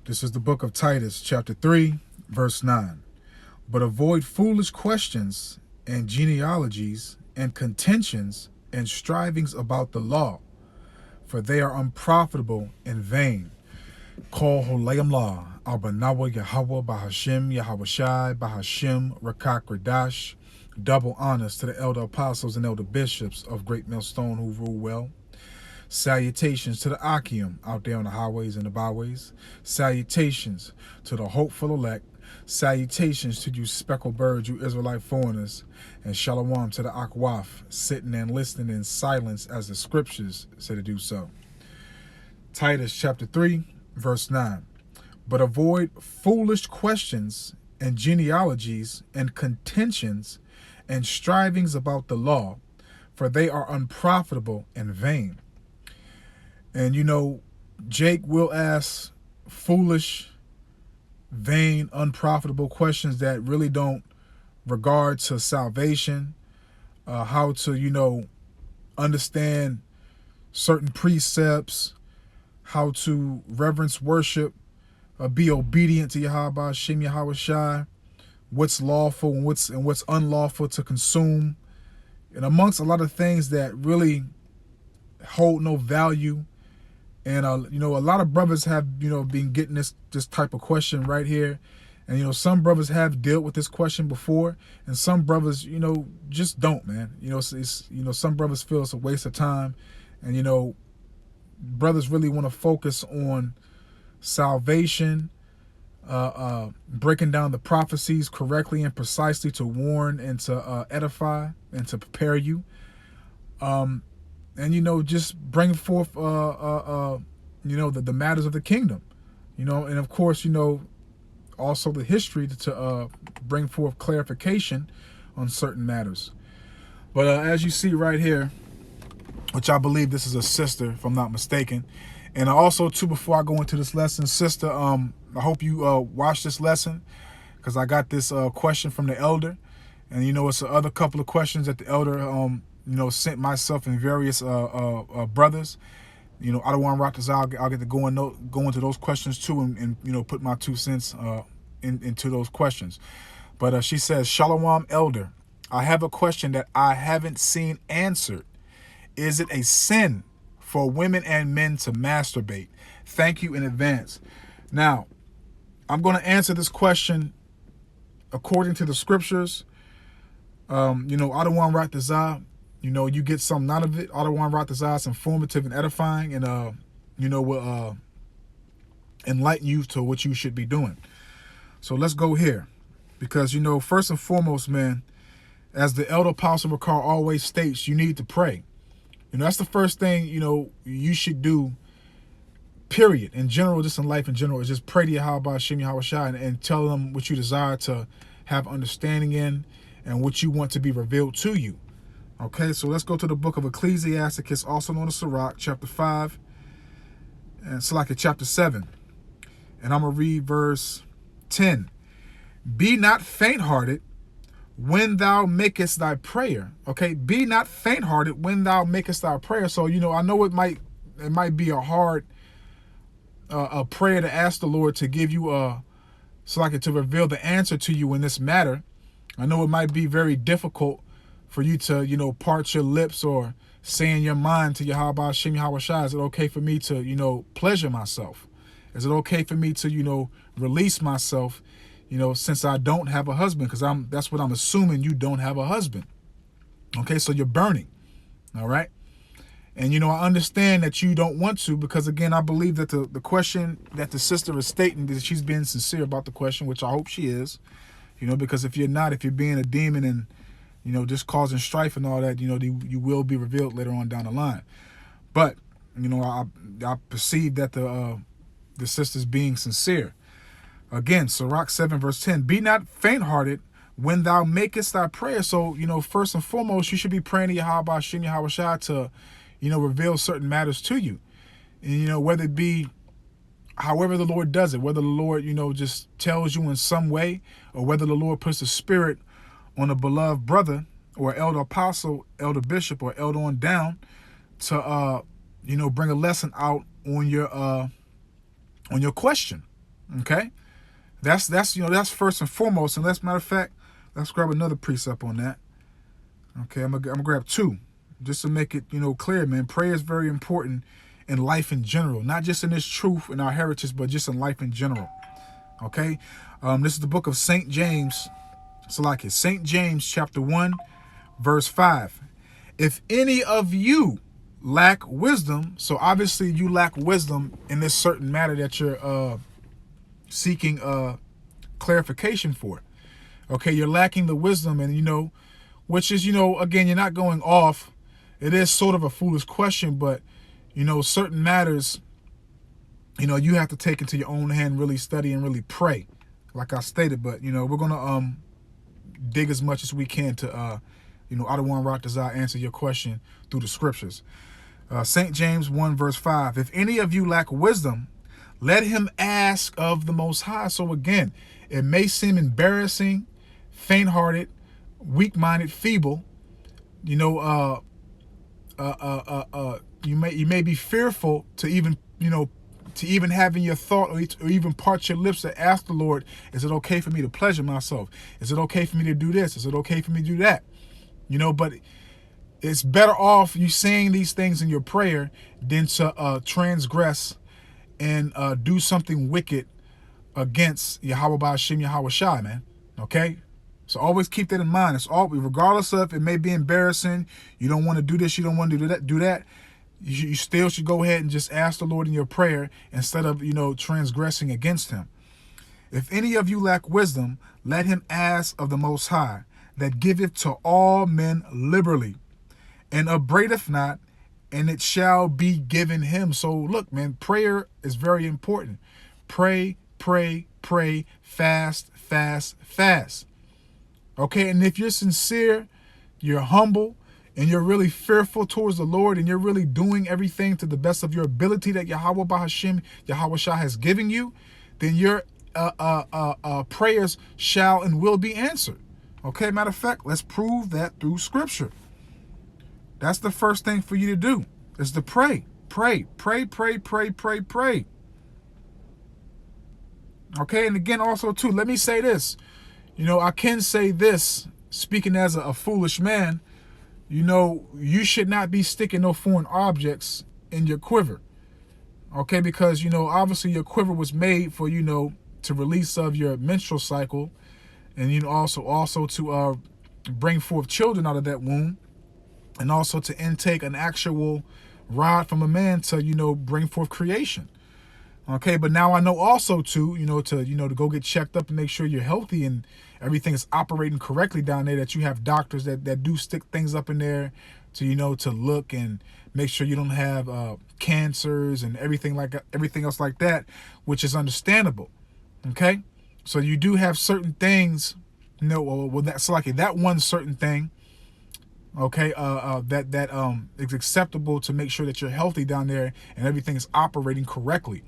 This is the book of Titus, chapter 3, verse 9. But avoid foolish questions and genealogies and contentions and strivings about the law, for they are unprofitable and vain. Call Holayam La, Albanawa Yahweh Bahashim Yahweh Shai Bahashim Rakak Radash. Double honors to the elder apostles and elder bishops of Great Millstone who rule well. Salutations to the Akim out there on the highways and the byways. Salutations to the hopeful elect. Salutations to you speckled birds, you Israelite foreigners. And shalom to the Akwaf, sitting and listening in silence as the scriptures say to do so. Titus chapter 3, verse 9. But avoid foolish questions and genealogies and contentions and strivings about the law, for they are unprofitable and vain. And Jake will ask foolish, vain, unprofitable questions that really don't regard to salvation, how to, understand certain precepts, how to reverence worship, be obedient to Yahweh Shem Yahweh Shai, what's lawful and what's unlawful to consume, and amongst a lot of things that really hold no value. And a lot of brothers have been getting this type of question right here, and some brothers have dealt with this question before, and some brothers just don't, man. Some brothers feel it's a waste of time, and brothers really want to focus on salvation, breaking down the prophecies correctly and precisely to warn and to edify and to prepare you. And just bring forth the matters of the kingdom, and of course also the history to bring forth clarification on certain matters. But as you see right here, which I believe this is a sister, if I'm not mistaken, and also too, before I go into this lesson, sister, I hope you watch this lesson, because I got this question from the elder, and it's the other couple of questions that the elder sent myself and various brothers. Adawan Ratazal, I'll get to go into those questions too, and put my 2 cents into those questions. But she says, Shalom, elder. I have a question that I haven't seen answered. Is it a sin for women and men to masturbate? Thank you in advance. Now, I'm going to answer this question according to the scriptures. Adawan Ratazal, you get something out of it. Adawan Ratazal is informative and edifying, and will enlighten you to what you should be doing. So let's go here, because first and foremost, man, as the elder apostle Ricard always states, you need to pray. That's the first thing you should do. Period. In general, just in life in general, is just pray to Yahweh Shem Yahweh Shai and tell them what you desire to have understanding in and what you want to be revealed to you. Okay, so let's go to the book of Ecclesiasticus, also known as Sirach, chapter 5, and Sirach, chapter 7. And I'm going to read verse 10. Be not faint-hearted when thou makest thy prayer. Okay, be not faint-hearted when thou makest thy prayer. So, I know it might be a hard a prayer to ask the Lord to give you to reveal the answer to you in this matter. I know it might be very difficult for you to, part your lips or say in your mind to Yahweh Shem Yahweh Shai, is it okay for me to, pleasure myself? Is it okay for me to, release myself, since I don't have a husband? Because that's what I'm assuming, you don't have a husband. Okay, so you're burning. All right. And, I understand that you don't want to, because, again, I believe that the question that the sister is stating, that she's being sincere about the question, which I hope she is, because if you're being a demon and, just causing strife and all that, you will be revealed later on down the line. But, I perceive that the sister's being sincere. Again, Sirach 7 verse 10, be not faint-hearted when thou makest thy prayer. So, first and foremost, you should be praying to Yahweh Shem Yahweh Shai to, reveal certain matters to you. And, whether it be however the Lord does it, whether the Lord, just tells you in some way, or whether the Lord puts the spirit on a beloved brother or elder apostle, elder bishop, or elder on down to, bring a lesson out on your question. Okay, that's first and foremost. And matter of fact, let's grab another precept on that. Okay, I'm gonna grab two, just to make it clear, man. Prayer is very important in life in general, not just in this truth and our heritage, but just in life in general. Okay, this is the book of Saint James. So like it, Saint James chapter 1, verse 5. If any of you lack wisdom, so obviously you lack wisdom in this certain matter that you're seeking clarification for. Okay, you're lacking the wisdom, and which is again, you're not going off. It is sort of a foolish question, but certain matters you have to take into your own hand, really study and really pray, like I stated. But we're gonna dig as much as we can to Adawan Ratazah answer your question through the scriptures. St. James 1 verse 5. If any of you lack wisdom, let him ask of the Most High. So again, it may seem embarrassing, faint-hearted, weak-minded, feeble. You may be fearful to even have in your thought or even part your lips to ask the Lord, is it okay for me to pleasure myself? Is it okay for me to do this? Is it okay for me to do that? But it's better off you saying these things in your prayer than to transgress and do something wicked against Yahweh Ba'ashem Yahweh Shai, man. Okay? So always keep that in mind. It's all, regardless of it may be embarrassing, you don't want to do this, you don't want to do that. You still should go ahead and just ask the Lord in your prayer instead of, transgressing against him. If any of you lack wisdom, let him ask of the Most High, that giveth to all men liberally, and upbraideth not, and it shall be given him. So look, man, prayer is very important. Pray, pray, pray, fast, fast, fast. Okay, and if you're sincere, you're humble, and you're really fearful towards the Lord, and you're really doing everything to the best of your ability that Yahweh Ba'ashem, Yahweh Shai has given you, then your prayers shall and will be answered. Okay, matter of fact, let's prove that through scripture. That's the first thing for you to do, is to pray. Pray, pray, pray, pray, pray, pray. Okay, and again, also too, let me say this. I can say this, speaking as a foolish man, you should not be sticking no foreign objects in your quiver. Okay, because, obviously your quiver was made for, to release of your menstrual cycle, and, also to bring forth children out of that womb, and also to intake an actual rod from a man to, bring forth creation. Okay, but now I know also too, to go get checked up and make sure you're healthy and everything is operating correctly down there, that you have doctors that do stick things up in there to, to look and make sure you don't have cancers and everything else like that, which is understandable. Okay, so you do have certain things, that's like that one certain thing. Okay, that is acceptable to make sure that you're healthy down there and everything is operating correctly.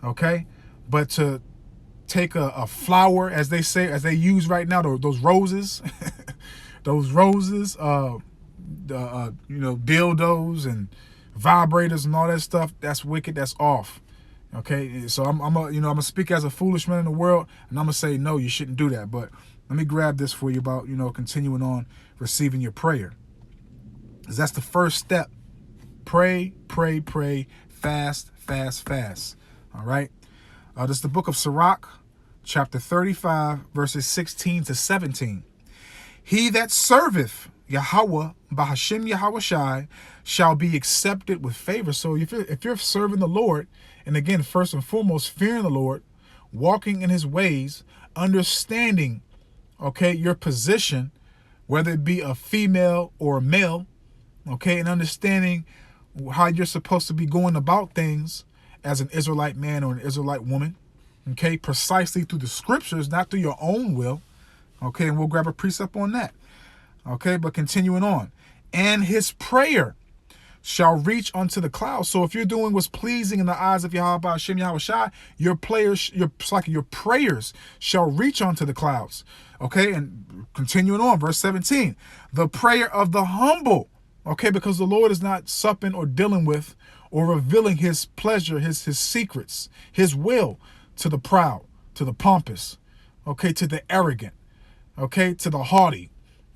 Okay, but to take a flower, as they say, as they use right now, those roses, dildos and vibrators and all that stuff, that's wicked, that's off. Okay, so I'm gonna speak as a foolish man in the world, and I'm gonna say no, you shouldn't do that. But let me grab this for you about continuing on receiving your prayer, because that's the first step. Pray, pray, pray, fast, fast, fast. All right. This is the book of Sirach, chapter 35, verses 16 to 17. He that serveth Yahweh, Ba'ashem Yahweh Shai, shall be accepted with favor. So if you're serving the Lord, and again, first and foremost, fearing the Lord, walking in his ways, understanding, okay, your position, whether it be a female or a male, okay, and understanding how you're supposed to be going about things as an Israelite man or an Israelite woman, okay, precisely through the scriptures, not through your own will, okay, and we'll grab a precept on that, okay, but continuing on. And his prayer shall reach unto the clouds. So if you're doing what's pleasing in the eyes of Yahweh Ba'ashem Yahweh Shai, your prayers shall reach unto the clouds, okay, and continuing on, verse 17, the prayer of the humble, okay, because the Lord is not supping or dealing with or revealing his pleasure, his secrets, his will to the proud, to the pompous, okay, to the arrogant, okay, to the haughty,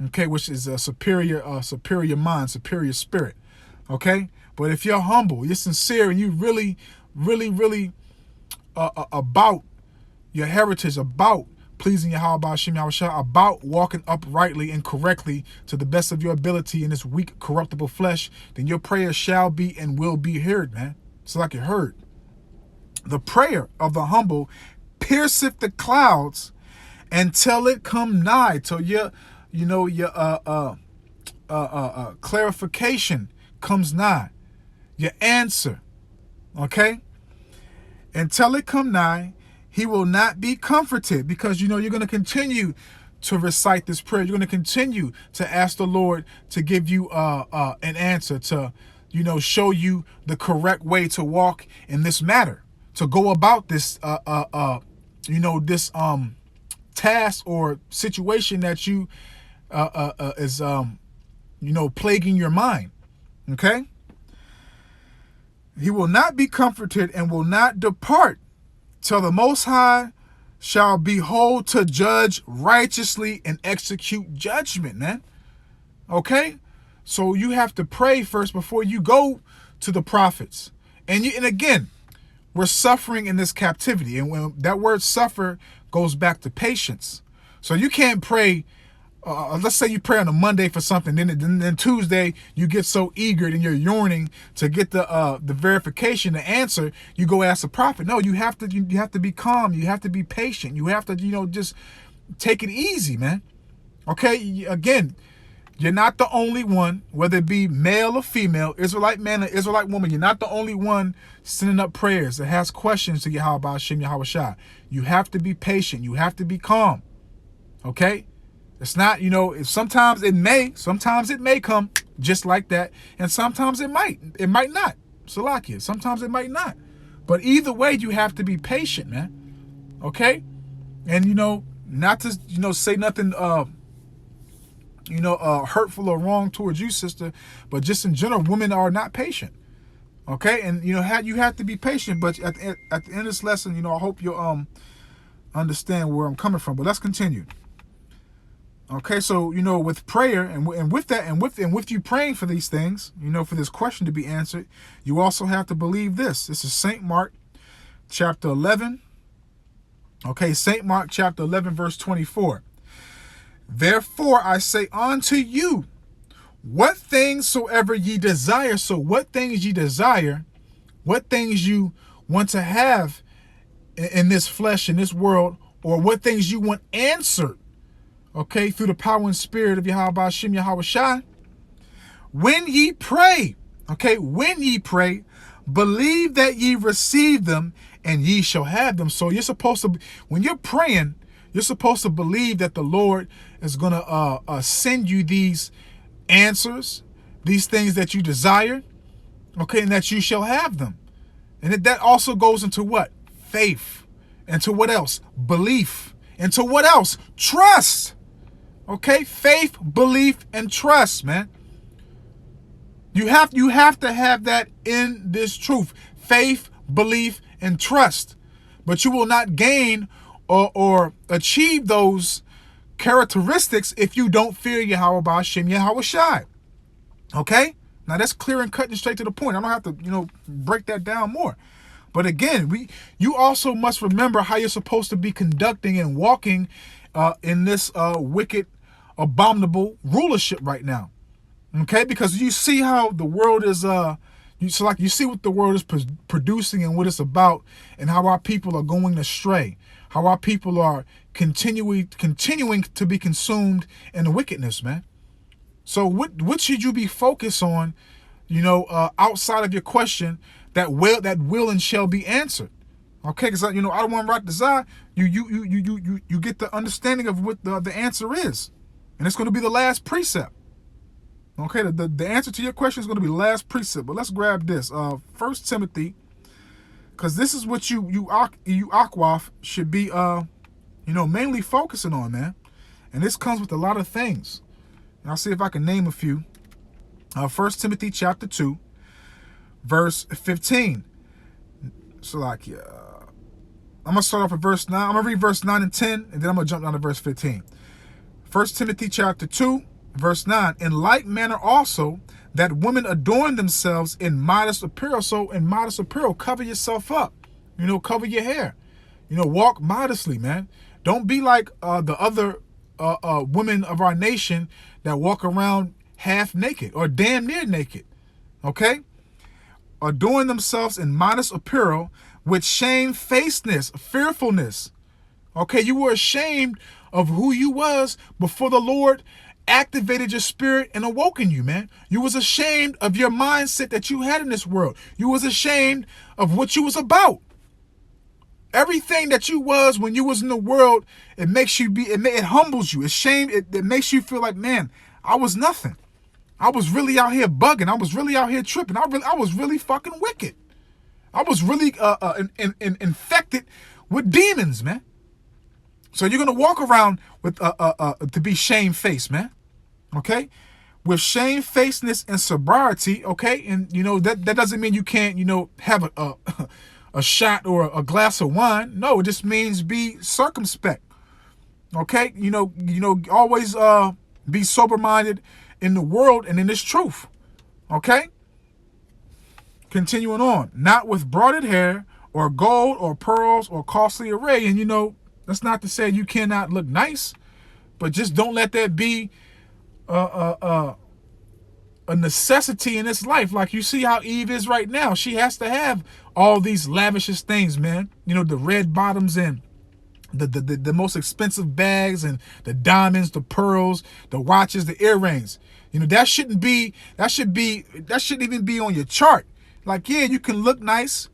okay, which is a superior mind, superior spirit, okay. But if you're humble, you're sincere, and you really, really, really about your heritage, about pleasing Yahweh Hashem Yahushua, about walking uprightly and correctly to the best of your ability in this weak, corruptible flesh, then your prayer shall be and will be heard, man. It's like you heard. The prayer of the humble pierceth the clouds until it come nigh. Till your clarification comes nigh. Your answer, okay? Until it come nigh, he will not be comforted, because you're going to continue to recite this prayer. You're going to continue to ask the Lord to give you an answer, to show you the correct way to walk in this matter, to go about this this task or situation that you is plaguing your mind. Okay? He will not be comforted and will not depart till the Most High shall behold to judge righteously and execute judgment, man. Okay? So you have to pray first before you go to the prophets. And again, we're suffering in this captivity. And when that word suffer goes back to patience. So you can't pray, let's say you pray on a Monday for something, then Tuesday you get so eager and you're yearning to get the verification, the answer, you go ask the prophet. No, you have to be calm, you have to be patient, you have to just take it easy, man. Okay, again, you're not the only one, whether it be male or female, Israelite man or Israelite woman. You're not the only one sending up prayers that has questions to Yahweh Hashem Yahushua. You have to be patient. You have to be calm. Okay? It's not, sometimes it may come just like that. And sometimes it might not. Salakia. Sometimes it might not. But either way, you have to be patient, man. Okay? And, not to, say nothing, hurtful or wrong towards you, sister, but just in general, women are not patient. Okay? And, you have to be patient. But at the end of this lesson, I hope you'll understand where I'm coming from. But let's continue. Okay, so with prayer and with you praying for these things, for this question to be answered, you also have to believe this. This is St. Mark chapter 11. Okay, St. Mark chapter 11 verse 24. Therefore I say unto you, what things soever ye desire. So what things ye desire, what things you want to have in this flesh, in this world, or what things you want answered, okay, through the power and spirit of Yahweh Hashem Yahushua. When ye pray, believe that ye receive them and ye shall have them. So you're supposed to, when you're praying, you're supposed to believe that the Lord is going to send you these answers, these things that you desire, okay, and that you shall have them. And that also goes into what? Faith. And to what else? Belief. And to what else? Trust. Okay, faith, belief, and trust, man. You have to have that in this truth. Faith, belief, and trust. But you will not gain or achieve those characteristics if you don't fear Yahweh Hashem Yahushua. Okay? Now that's clear and cut and straight to the point. I don't have to, break that down more. But again, you also must remember how you're supposed to be conducting and walking in this wicked, abominable rulership right now. Okay, because you see how the world is you see what the world is producing and what it's about, and how our people are going astray, how our people are continuing to be consumed in the wickedness, man. So what should you be focused on, outside of your question that will and shall be answered? Okay, because I don't want to rock the Zah. You get the understanding of what the answer is. And it's going to be the last precept. Okay, the answer to your question is going to be the last precept. But let's grab this. 1 Timothy, because this is what you Akwaf should be mainly focusing on, man. And this comes with a lot of things. And I'll see if I can name a few. 1 Timothy chapter 2, verse 15. Salakia. I'm going to start off with verse 9. I'm going to read verse 9 and 10, and then I'm going to jump down to verse 15. 1 Timothy chapter 2, verse 9. In like manner also, that women adorn themselves in modest apparel. So in modest apparel, cover yourself up. Cover your hair. Walk modestly, man. Don't be like the other women of our nation that walk around half naked or damn near naked. Okay? Adorn themselves in modest apparel with shamefacedness, fearfulness. Okay, you were ashamed of who you was before the Lord activated your spirit and awoken you, man. You was ashamed of your mindset that you had in this world. You was ashamed of what you was about. Everything that you was when you was in the world, it makes you it humbles you. It's shame. It makes you feel like, man, I was nothing. I was really out here bugging. I was really out here tripping. I was really fucking wicked. I was really infected with demons, man. So you're gonna walk around with to be shamefaced, man. Okay, with shamefacedness and sobriety. Okay, and that doesn't mean you can't have a shot or a glass of wine. No, it just means be circumspect. Okay, always be sober-minded in the world and in this truth. Okay? Continuing on. Not with braided hair or gold or pearls or costly array. And that's not to say you cannot look nice, but just don't let that be a necessity in this life. Like you see how Eve is right now. She has to have all these lavishish things, man. The red bottoms and the most expensive bags and the diamonds, the pearls, the watches, the earrings. That shouldn't even be on your chart. Like, yeah, you can look nice.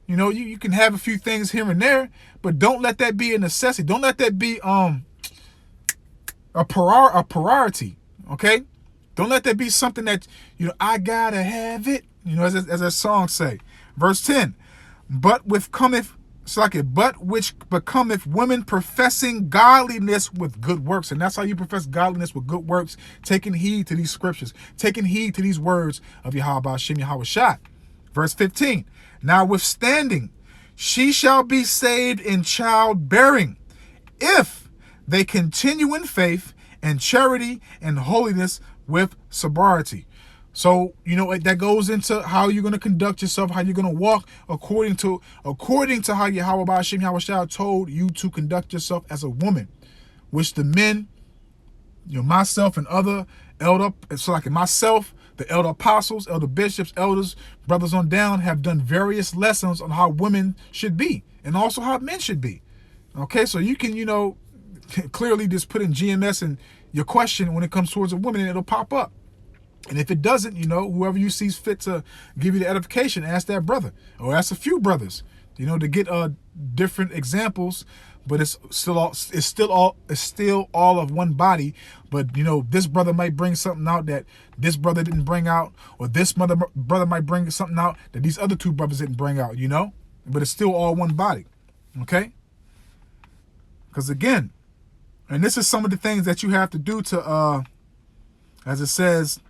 You can have a few things here and there, but don't let that be a necessity. Don't let that be a priority. Okay? Don't let that be something that, I gotta have it. As that song say. Verse 10. But which becometh women professing godliness with good works. And that's how you profess godliness with good works, taking heed to these scriptures, taking heed to these words of Yahweh Hashem Yahweh Shai. Verse 15. Notwithstanding, she shall be saved in childbearing, if they continue in faith and charity and holiness with sobriety. So, that goes into how you're going to conduct yourself, how you're going to walk according to how Yahweh Hashem Yahweh Shai told you to conduct yourself as a woman, which the men, myself and other elder, so like myself, the elder apostles, elder bishops, elders, brothers on down have done various lessons on how women should be and also how men should be. Okay, so you can, clearly just put in GMS and your question when it comes towards a woman and it'll pop up. And if it doesn't, whoever you sees fit to give you the edification, ask that brother or ask a few brothers, to get different examples. But it's still all of one body. But this brother might bring something out that this brother didn't bring out, or this brother might bring something out that these other two brothers didn't bring out. But it's still all one body. Okay. Because again, and this is some of the things that you have to do to, as it says,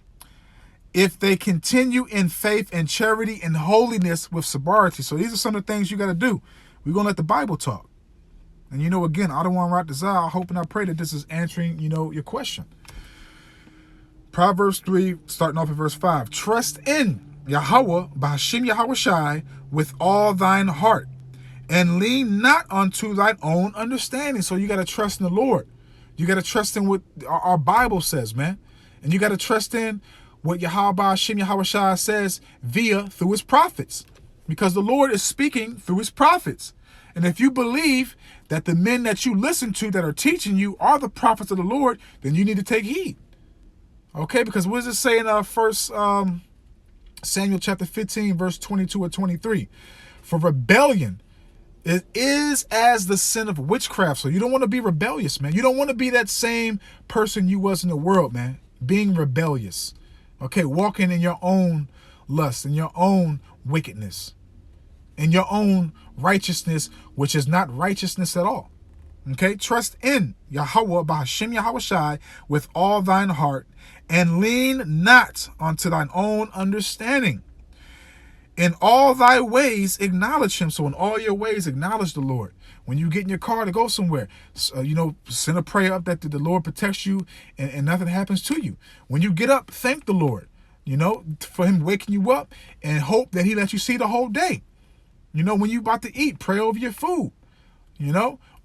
if they continue in faith and charity and holiness with sobriety. So these are some of the things you got to do. We're going to let the Bible talk. And again, I don't want to write this out. I hope and I pray that this is answering, your question. Proverbs 3, starting off at verse 5. Trust in Yahweh, B'Hashem Yahweh Shai, with all thine heart, and lean not unto thine own understanding. So you got to trust in the Lord. You got to trust in what our Bible says, man. And you got to trust in what Yahweh Hashem Yahweh Shai says through his prophets. Because the Lord is speaking through his prophets. And if you believe that the men that you listen to that are teaching you are the prophets of the Lord, then you need to take heed. Okay, because what does it say in 1 Samuel chapter 15, verse 22 or 23? For rebellion, it is as the sin of witchcraft. So you don't want to be rebellious, man. You don't want to be that same person you was in the world, man. Being rebellious. Okay, walking in your own lust, in your own wickedness, in your own righteousness, which is not righteousness at all. Okay, trust in Yahweh, B'Hashem Yahweh Shai, with all thine heart, and lean not unto thine own understanding. In all thy ways, acknowledge him. So in all your ways, acknowledge the Lord. When you get in your car to go somewhere, send a prayer up that the Lord protects you and nothing happens to you. When you get up, thank the Lord, for him waking you up, and hope that he lets you see the whole day. When you about to eat, pray over your food.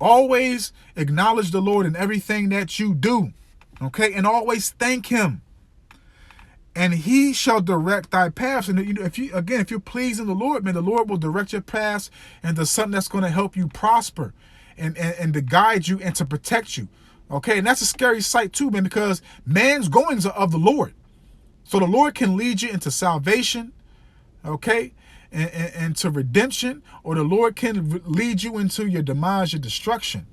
Always acknowledge the Lord in everything that you do. Okay. And always thank him. And he shall direct thy paths. And if you're pleasing the Lord, man, the Lord will direct your paths into something that's going to help you prosper and to guide you and to protect you. Okay. And that's a scary sight too, man, because man's goings are of the Lord. So the Lord can lead you into salvation. Okay. And to redemption, or the Lord can lead you into your demise, your destruction.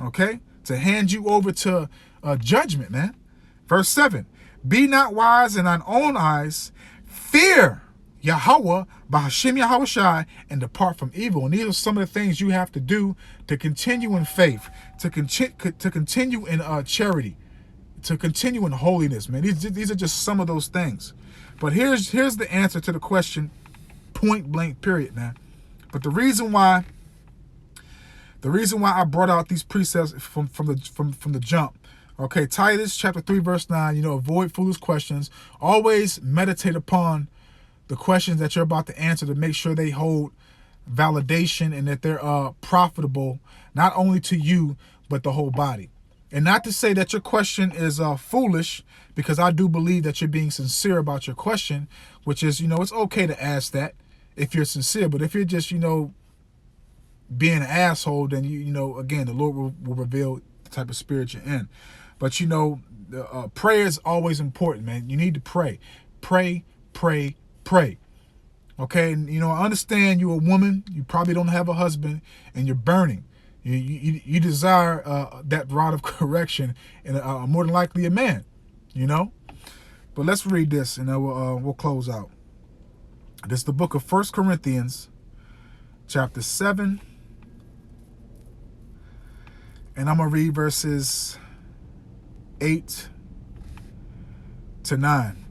Okay. To hand you over to judgment, man. Verse 7. Be not wise in thine own eyes. Fear Yahweh, Bahashim Yahushai, and depart from evil. And these are some of the things you have to do to continue in faith, to continue in charity, to continue in holiness, man. These are just some of those things. But here's the answer to the question, point blank, period, man. But the reason why I brought out these precepts from the jump. Okay, Titus chapter 3, verse 9, avoid foolish questions. Always meditate upon the questions that you're about to answer to make sure they hold validation and that they're profitable, not only to you, but the whole body. And not to say that your question is foolish, because I do believe that you're being sincere about your question, which is, it's okay to ask that if you're sincere. But if you're just, being an asshole, then, again, the Lord will reveal the type of spirit you're in. But, prayer is always important, man. You need to pray. Pray, pray, pray. Okay? And, I understand you're a woman. You probably don't have a husband, and you're burning. You desire that rod of correction, and more than likely a man, But let's read this, and then we'll close out. This is the book of 1 Corinthians, chapter 7. And I'm going to read verses 8 to 9.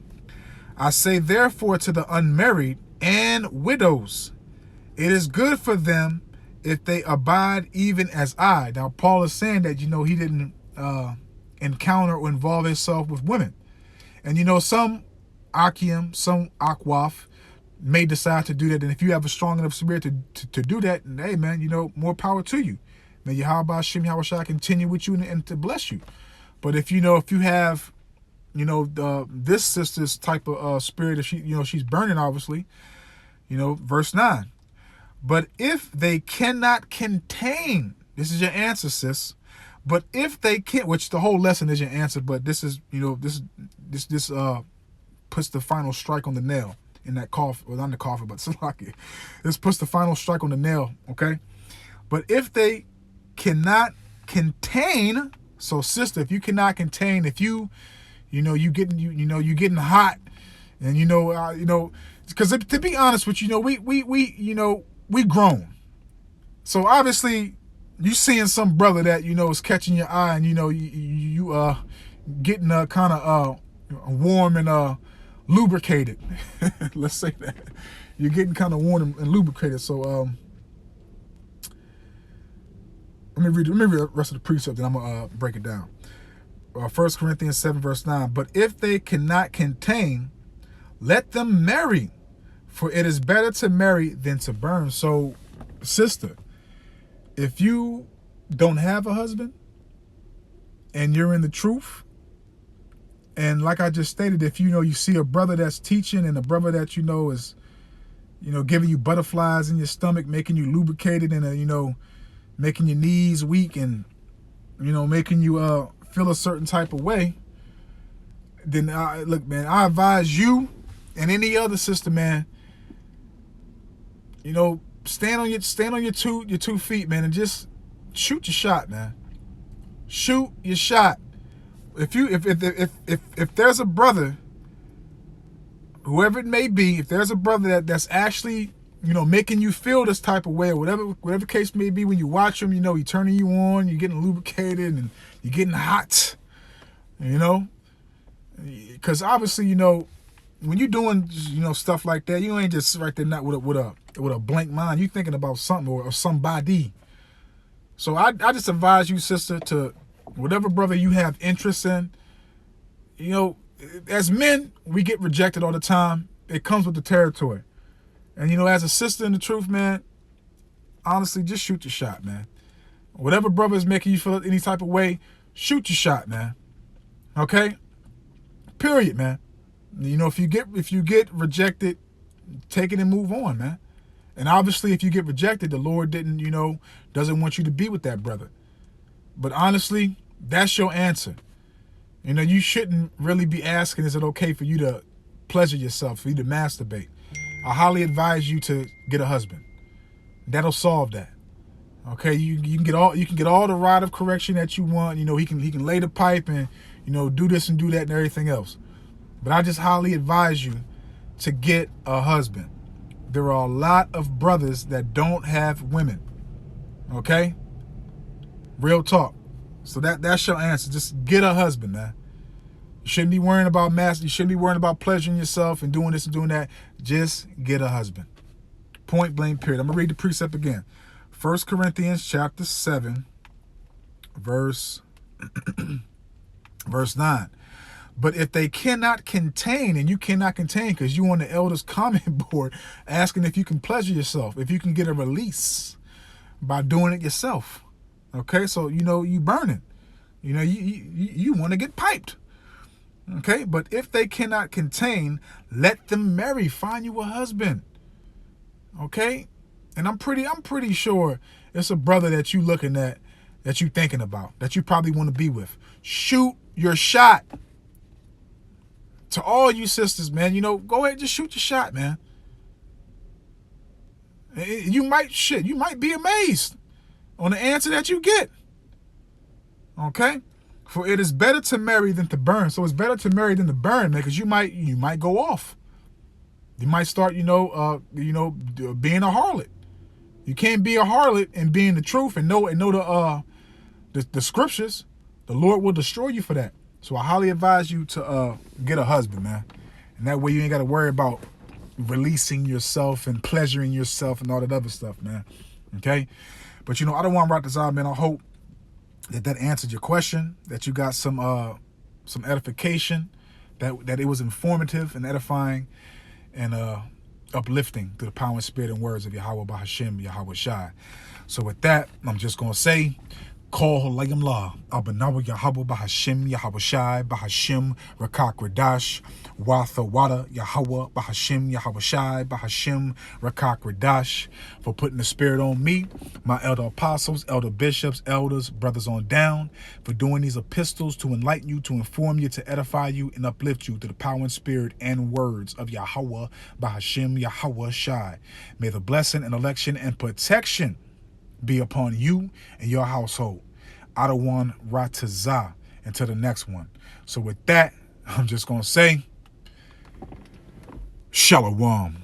I say, therefore, to the unmarried and widows, it is good for them if they abide even as I. Now, Paul is saying that, he didn't encounter or involve himself with women. And, some Akim, some Akwaf may decide to do that. And if you have a strong enough spirit to do that, and hey, man, more power to you. May Yahweh Shem Yahushua continue with you and to bless you. But if you have, this sister's type of spirit, if she's burning, obviously, verse 9. But if they cannot contain, this is your answer, sis. But if they can't, which the whole lesson is your answer, but this is, this puts the final strike on the nail in that coffin, well, not the coffin, but Salaki. This puts the final strike on the nail, okay? But if they cannot contain, so sister, if you cannot contain, if you getting hot, and because to be honest with you, we grown. So obviously you seeing some brother that is catching your eye, and you getting kind of warm and lubricated. Let's say that you're getting kind of warm and lubricated. So let me read the rest of the precept, and I'm gonna break it down. 1 Corinthians 7, verse 9. But if they cannot contain, let them marry, for it is better to marry than to burn. So, sister, if you don't have a husband and you're in the truth, and like I just stated, if you see a brother that's teaching, and a brother that is giving you butterflies in your stomach, making you lubricated, and making your knees weak, and making you feel a certain type of way, then look, man, I advise you and any other sister, man, stand on your two feet, man, and just shoot your shot, man. Shoot your shot. If there's a brother, whoever it may be, if there's a brother that's actually making you feel this type of way, or whatever case may be, when you watch him, he's turning you on, you're getting lubricated, and you're getting hot, because obviously, when you doing, you know, stuff like that, you ain't just right there not with a blank mind. You thinking about something or somebody. So I just advise you, sister, to whatever brother you have interest in. You know, as men, we get rejected all the time. It comes with the territory. And, you know, as a sister in the truth, man, honestly, just shoot your shot, man. Whatever brother is making you feel any type of way, shoot your shot, man. Okay? Period, man. You know, if you get rejected, take it and move on, man. And obviously, if you get rejected, the Lord doesn't want you to be with that brother. But honestly, that's your answer. You know, you shouldn't really be asking, is it okay for you to pleasure yourself, for you to masturbate? I highly advise you to get a husband. That'll solve that. Okay, you can get all the rod of correction that you want. You know, he can lay the pipe and, you know, do this and do that and everything else. But I just highly advise you to get a husband. There are a lot of brothers that don't have women. Okay? Real talk. So that's your answer. Just get a husband, man. You shouldn't be worrying about you shouldn't be worrying about pleasuring yourself and doing this and doing that. Just get a husband. Point blank, period. I'm going to read the precept again. 1 Corinthians chapter 7, verse 9. But if they cannot contain, and you cannot contain because you on the elders comment board asking if you can pleasure yourself, if you can get a release by doing it yourself. Okay, so, you know, you burning. You know, you want to get piped. Okay, but if they cannot contain, let them marry. Find you a husband. Okay, and I'm pretty sure it's a brother that you looking at, that you thinking about, that you probably want to be with. Shoot your shot. To all you sisters, man, you know, go ahead, just shoot your shot, man. You might be amazed on the answer that you get. Okay? For it is better to marry than to burn. So it's better to marry than to burn, man, because you might go off. You might start, being a harlot. You can't be a harlot and be in the truth and know the scriptures. The Lord will destroy you for that. So I highly advise you to get a husband, man. And that way you ain't got to worry about releasing yourself and pleasuring yourself and all that other stuff, man. Okay? But, you know, I don't want to rock this out, man. I hope that answered your question, that you got some edification, that it was informative and edifying and uplifting through the power and spirit and words of Yahweh Bahashim, Yahweh Shai. So with that, I'm just going to say, Call Halayim La, Abanawa Yahweh Bahashim, Yahweh Shai, Bahashim, Rakak Radash, Watha Wada, Yahweh Bahashim, Yahweh Shai, Bahashim, Rakak Radash, for putting the spirit on me, my elder apostles, elder bishops, elders, brothers on down, for doing these epistles to enlighten you, to inform you, to edify you, and uplift you through the power and spirit and words of Yahweh Bahashim, Yahweh Shai. May the blessing and election and protection be upon you and your household. Adawan Ratazah until the next one. So with that, I'm just going to say, Shalom.